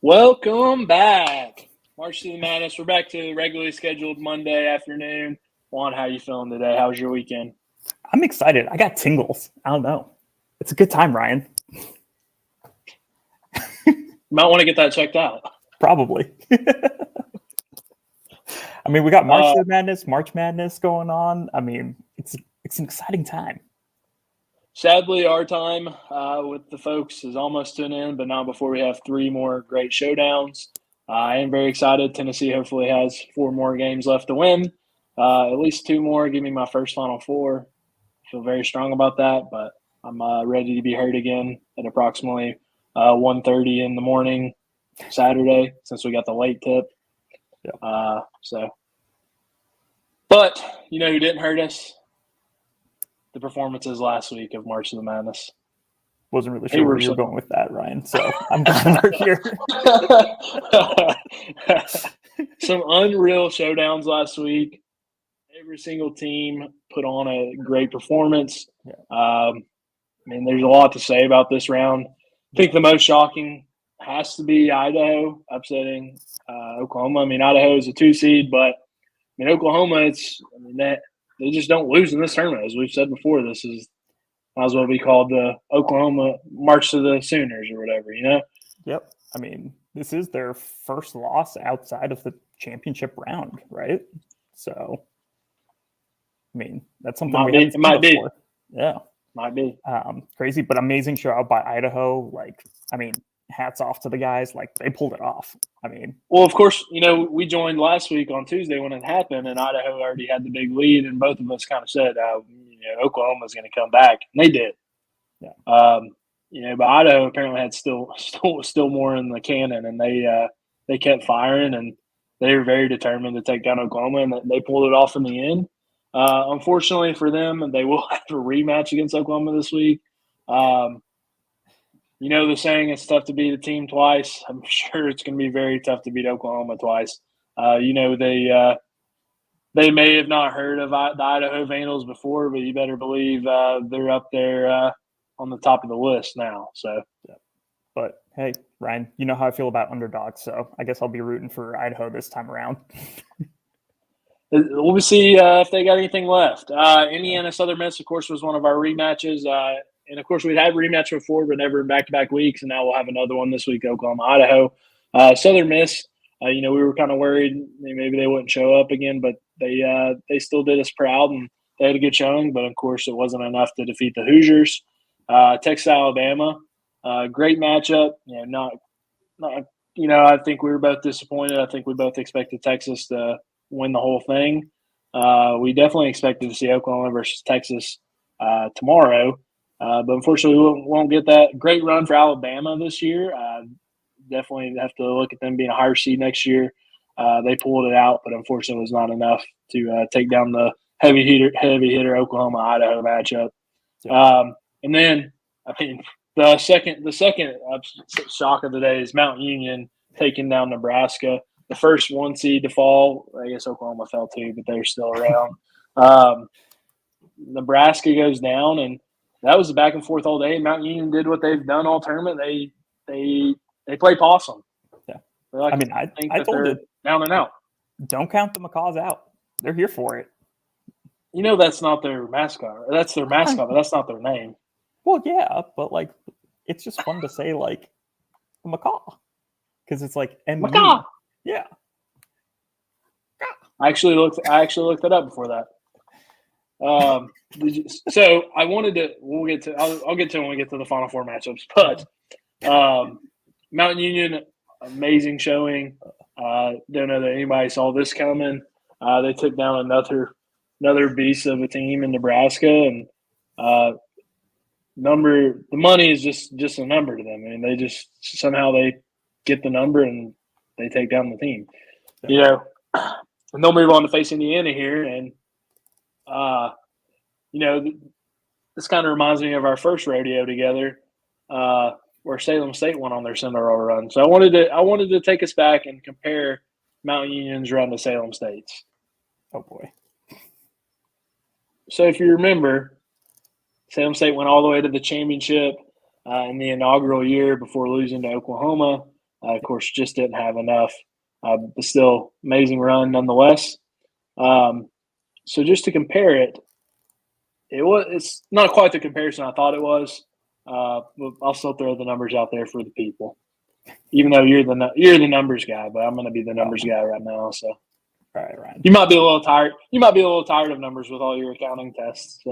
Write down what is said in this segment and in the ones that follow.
Welcome back. March to the Madness. We're back to regularly scheduled Monday afternoon. Juan, how you feeling today? How was your weekend? I'm excited. I got tingles. I don't know. It's a good time, Ryan. You might want to get that checked out. Probably. I mean, we got March to the Madness, March Madness going on. I mean, it's an exciting time. Sadly, our time with the folks is almost to an end, but not before we have three more great showdowns. I am very excited. Tennessee hopefully has four more games left to win. At least two more. Give me my first Final Four. I feel very strong about that, but I'm ready to be heard again at approximately 1:30 in the morning Saturday since we got the late tip. Yeah. But you know who didn't hurt us? The performances last week of March of the Madness. Wasn't really sure where you were going with that, Ryan. So I'm glad we're here. Some unreal showdowns last week. Every single team put on a great performance. Yeah. I mean, there's a lot to say about this round. I think the most shocking has to be Idaho upsetting Oklahoma. I mean, Idaho is a 2 seed, but I mean, Oklahoma, they just don't lose in this tournament. As we've said before, this is might as well be called the Oklahoma March to the Sooners or whatever, you know? Yep. I mean, this is their first loss outside of the championship round, right? So, I mean, that's something It might be. Yeah. Might be. Crazy, but amazing show out by Idaho. Like, I mean, hats off to the guys. Like, they pulled it off. I mean, well, of course, you know, we joined last week on Tuesday when it happened, and Idaho already had the big lead, and both of us kind of said, Oklahoma's going to come back, and they did. Yeah. But Idaho apparently had still more in the cannon, and they kept firing, and they were very determined to take down Oklahoma, and they pulled it off in the end. Unfortunately for them, they will have a rematch against Oklahoma this week. You know the saying, it's tough to beat a team twice. I'm sure it's going to be very tough to beat Oklahoma twice. They may have not heard of the Idaho Vandals before, but you better believe they're up there on the top of the list now. So, yeah. But hey, Ryan, you know how I feel about underdogs, so I guess I'll be rooting for Idaho this time around. We'll see if they got anything left. Indiana Southern Miss, of course, was one of our rematches. And, of course, we'd had a rematch before, but never in back-to-back weeks, and now we'll have another one this week, Oklahoma, Idaho. Southern Miss, we were kind of worried maybe they wouldn't show up again, but they still did us proud, and they had a good showing. But, of course, it wasn't enough to defeat the Hoosiers. Texas, Alabama, great matchup. I think we were both disappointed. I think we both expected Texas to win the whole thing. We definitely expected to see Oklahoma versus Texas tomorrow. But unfortunately, we won't get that. Great run for Alabama this year. Definitely have to look at them being a higher seed next year. They pulled it out, but unfortunately, it was not enough to take down the heavy hitter Oklahoma-Idaho matchup. And then, I mean, the second shock of the day is Mount Union taking down Nebraska. The first 1 seed to fall. I guess Oklahoma fell too, but they're still around. Nebraska goes down, and that was a back and forth all day. Mount Union did what they've done all tournament. They play possum. Yeah, like, I told you down and out. Don't count the Macaws out. They're here for it. You know that's not their mascot. That's their mascot, but that's not their name. Well, yeah, but like it's just fun to say like macaw because it's like macaw. Yeah. I actually looked it up before that. So I wanted to. I'll get to it when we get to the Final Four matchups. But Mountain Union, amazing showing. Don't know that anybody saw this coming. They took down another beast of a team in Nebraska, and the money is just a number to them. I mean, they just somehow they get the number and they take down the team. And they'll move on to face Indiana here, and this kind of reminds me of our first rodeo together, where Salem State went on their Cinderella run. So I wanted to take us back and compare Mount Union's run to Salem State's. Oh boy! So if you remember, Salem State went all the way to the championship in the inaugural year before losing to Oklahoma. Of course, just didn't have enough, but still amazing run nonetheless. So just to compare it, it's not quite the comparison I thought it was. I'll still throw the numbers out there for the people, even though you're the numbers guy, but I'm going to be the numbers guy right now. So, all right, Ryan. You might be a little tired. You might be a little tired of numbers with all your accounting tests.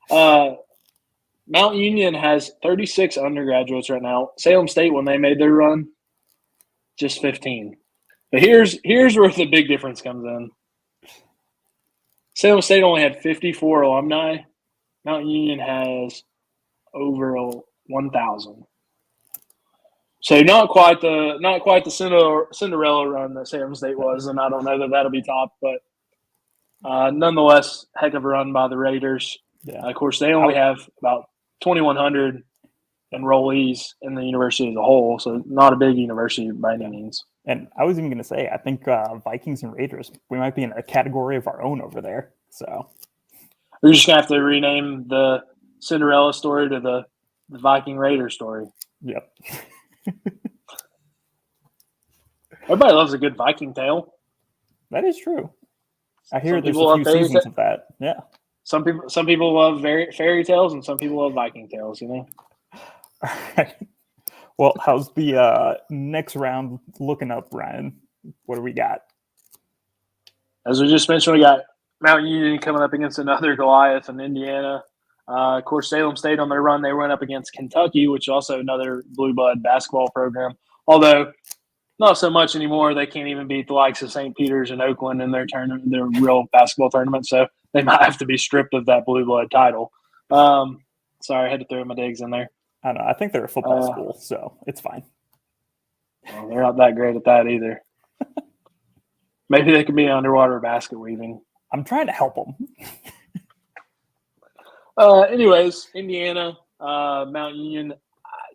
So, Mount Union has 36 undergraduates right now. Salem State, when they made their run, just 15. But here's where the big difference comes in. Salem State only had 54 alumni. Mount Union has over 1,000. So not quite the Cinderella run that Salem State was, and I don't know that that'll be topped, but nonetheless, heck of a run by the Raiders. Yeah. Of course, they only have about 2,100 enrollees in the university as a whole, so not a big university by any means. And I was even going to say, I think Vikings and Raiders, we might be in a category of our own over there. So we're just going to have to rename the Cinderella story to the Viking Raider story. Yep. Everybody loves a good Viking tale. That is true. I hear there's a few seasons of that. Yeah. Some people love fairy tales, and some people love Viking tales. You know. All right. Well, how's the next round looking up, Ryan? What do we got? As we just mentioned, we got Mount Union coming up against another Goliath in Indiana. Of course, Salem State on their run, they went up against Kentucky, which is also another blue blood basketball program. Although not so much anymore. They can't even beat the likes of St. Peter's and Oakland in their tournament, their real basketball tournament. So they might have to be stripped of that blue blood title. Sorry, I had to throw my digs in there. I don't know. I think they're a football school, so it's fine. Well, they're not that great at that either. Maybe they could be underwater basket weaving. I'm trying to help them. Anyways, Indiana, Mount Union.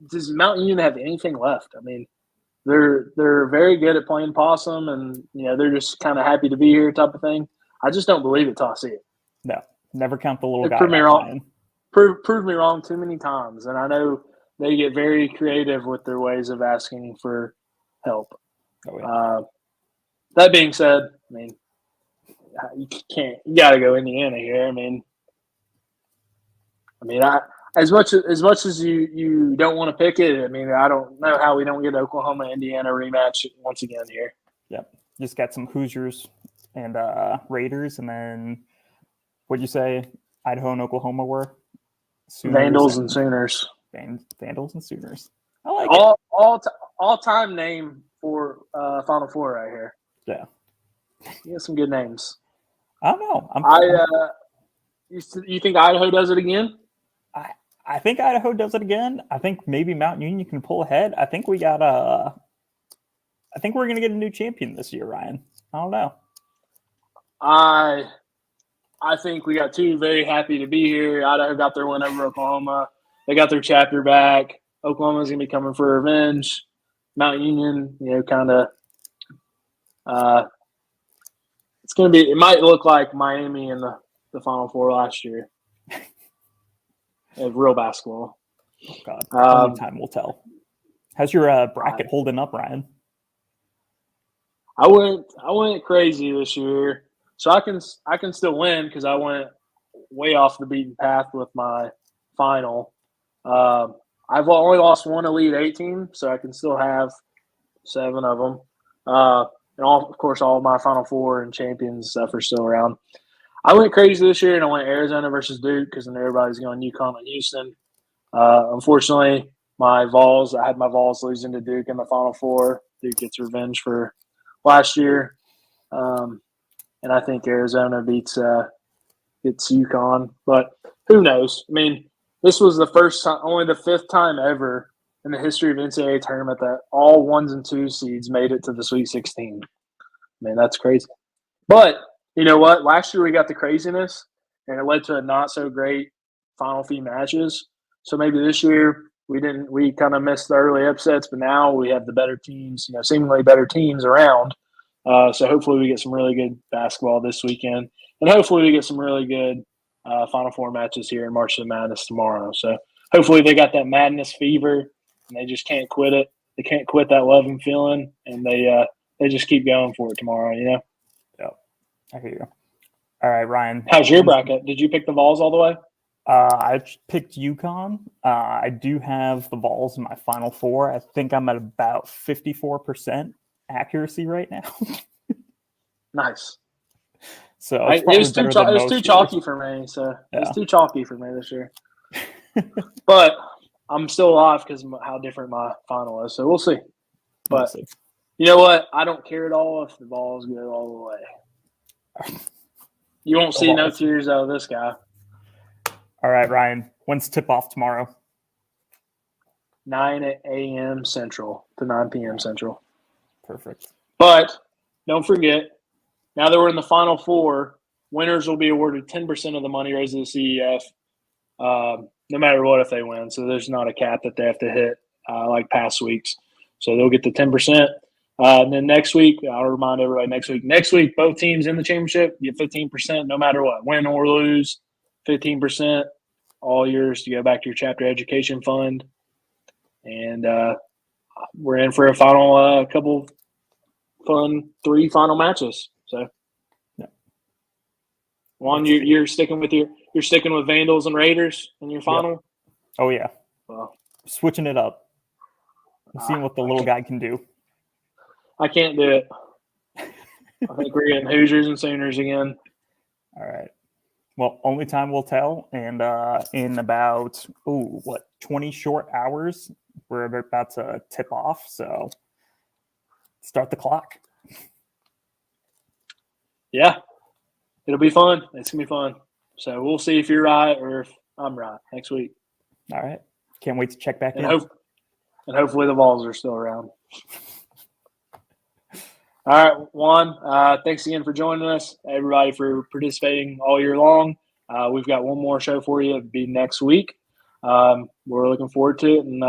Does Mount Union have anything left? I mean, they're very good at playing possum, and they're just kind of happy to be here, type of thing. I just don't believe it till I see it. No, never count the little guy. Prove me wrong. Prove me wrong too many times, and I know they get very creative with their ways of asking for help. Oh, yeah. That being said, I mean, you got to go Indiana here. I mean, as much as you don't want to pick it, I mean, I don't know how we don't get Oklahoma Indiana rematch once again here. Yep, just got some Hoosiers and Raiders, and then what'd you say? Idaho and Oklahoma were Sooners Vandals and Sooners. Vandals and Sooners. I like it. All time name for Final Four right here. Yeah, you got some good names. I don't know. You think Idaho does it again? I think Idaho does it again. I think maybe Mount Union can pull ahead. I think we're gonna get a new champion this year, Ryan. I don't know. I think we got two very happy to be here. Idaho got their win over Oklahoma. They got their chapter back. Oklahoma's going to be coming for revenge. Mount Union, kind of it's going to be – it might look like Miami in the Final Four last year of real basketball. Oh, God. Only time will tell. How's your bracket holding up, Ryan? I went crazy this year. So I can still win because I went way off the beaten path with my final. I've only lost one Elite Eight team, so I can still have 7 of them. And of course, all of my Final Four and champions stuff are still around. I went crazy this year, and I went Arizona versus Duke because then everybody's going UConn and Houston. Unfortunately, I had my Vols losing to Duke in the Final Four. Duke gets revenge for last year. And I think Arizona beats UConn, but who knows? I mean, this was the first time, only the 5th time ever in the history of NCAA tournament that all 1s and 2 seeds made it to the Sweet 16. I mean, that's crazy. But you know what? Last year we got the craziness, and it led to a not so great Final Few matches. So maybe this year we kind of missed the early upsets, but now we have the better teams, seemingly better teams around. So hopefully we get some really good basketball this weekend, and hopefully we get some really good Final Four matches here in March of the Madness tomorrow. So hopefully they got that madness fever and they just can't quit it. They can't quit that love and feeling, and they just keep going for it tomorrow. Yep, I hear you. All right, Ryan. How's your bracket? Did you pick the Vols all the way? I picked UConn. I do have the Vols in my Final Four. I think I'm at about 54% accuracy right now. Nice. So it was too chalky for me. So it was too chalky for me this year. But I'm still alive because of how different my final is. So we'll see. But you know what? I don't care at all if the Vols go all the way. You won't see no tears out of this guy. All right, Ryan. When's tip-off tomorrow? 9 a.m. Central to 9 p.m. Central. Perfect. But don't forget, now that we're in the Final Four, winners will be awarded 10% of the money raised to the CEF, no matter what if they win. So there's not a cap that they have to hit like past weeks. So they'll get the 10%. And then next week, I'll remind everybody next week, both teams in the championship get 15% no matter what, win or lose, 15%, all yours to go back to your chapter education fund. And we're in for a final couple fun 3 final matches. So, Juan, you're sticking with Vandals and Raiders in your final? Yep. Oh, yeah. Well, switching it up. Seeing what the little guy can do. I can't do it. I think we're getting Hoosiers and Sooners again. All right. Well, only time will tell. And in about, 20 short hours, we're about to tip off. So start the clock. Yeah. It'll be fun. It's going to be fun. So we'll see if you're right or if I'm right next week. All right. Can't wait to check back in. And hopefully the Vols are still around. All right, Juan, thanks again for joining us, everybody, for participating all year long. We've got one more show for you. It'll be next week. We're looking forward to it, and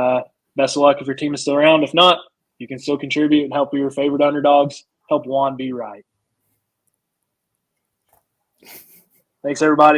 best of luck if your team is still around. If not, you can still contribute and help your favorite underdogs. Help Juan be right. Thanks, everybody.